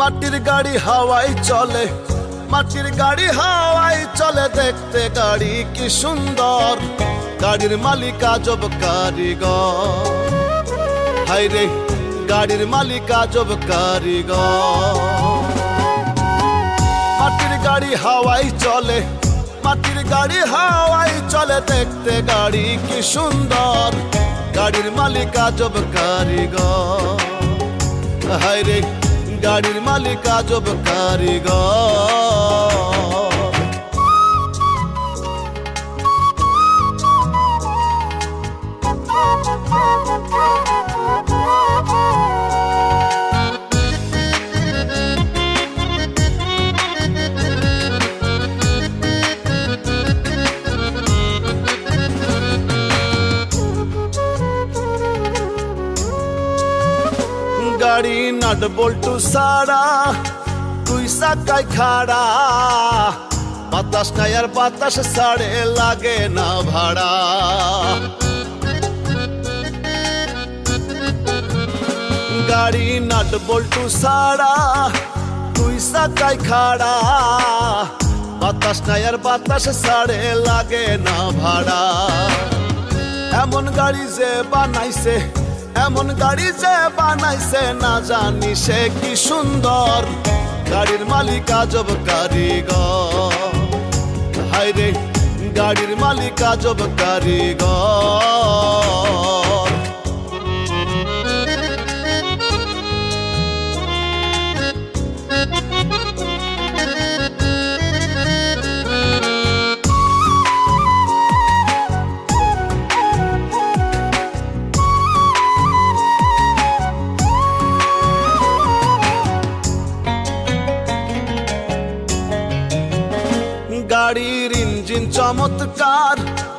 মাটির গাড়ি হাওয়ায় চলে, মাটির গাড়ি হাওয়ায় চলে, দেখতে গাড়ি কি সুন্দর, গাড়ির মালিক আজব কারিগর। হায়রে গাড়ির মালিক আজব কারিগর। মাটির গাড়ি হাওয়ায় চলে, মাটির গাড়ি হাওয়ায় চলে, দেখতে গাড়ি কি সুন্দর, গাড়ির মালিক আজব কারিগর। হায়রে গাড়ির মালিক আজব কারিগর। গাড়ি নাট বল্টু সারা, তুই সাকাই খাড়া, বাতাস নাই আর বাতাস ছাড়ে, লাগে না ভাড়া। গাড়ি নাট বল্টু সারা, তুই সাকাই খাড়া, বাতাস নাই আর বাতাস ছাড়ে, লাগে না ভাড়া। এমন গাড়ি যে বানাইছে, এমন গাড়ি যে বানাইছে, না জানি সে কি সুন্দর, গাড়ির মালিক আজব কারিগর। হায়রে গাড়ির মালিক আজব কারিগর। গাড়ির ইঞ্জিন চমৎকার,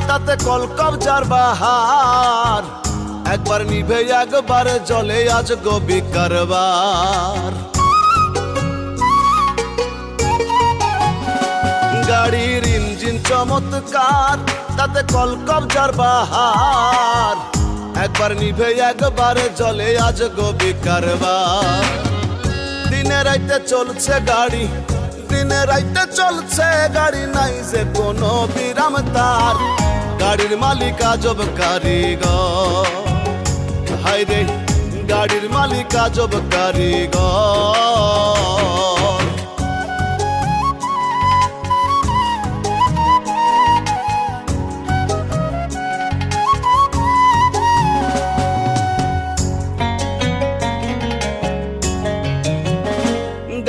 তাতে কলকবজার বাহার, একবার নিভে একবার জ্বলে, আজ গবি কারবার। গাড়ির ইঞ্জিন চমৎকার, তাতে কলকবজার বাহার, একবার নিভে একবার জ্বলে, আজ গবি কারবার। দিনে রাইতে চলছে গাড়ি, দিনে রাইতে চলছে গাড়ি, নাই যে কোনো বিরাম তার, গাড়ির মালিক আজব কারিগর। হায়রে গাড়ির মালিক আজব কারিগর।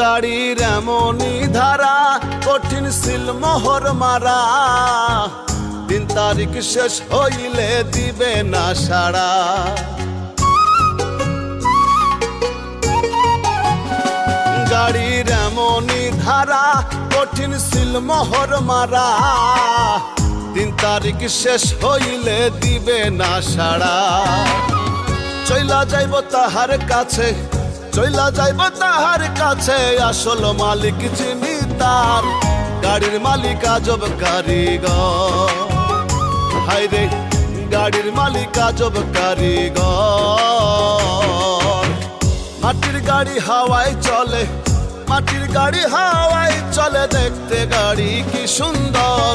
গাড়ির এমনই ধারা, কঠিন সিল মোহর মারা, দিন তারিখ শেষ হইলে দিবে না সাড়া। গাড়ির এমনই ধারা, কঠিন সিল মোহর মারা, দিন তারিখ শেষ হইলে দিবে না সাড়া। চইলা যাইব তাহার কাছে, চইলা যাইব তাহার কাছে, আসল মালিক যিনি তার, গাড়ির মালিক আজব কারিগর। হায়রে গাড়ির মালিক আজব কারিগর। মাটির গাড়ি হাওয়ায় চলে, মাটির গাড়ি হাওয়ায় চলে, দেখতে গাড়ি কি সুন্দর।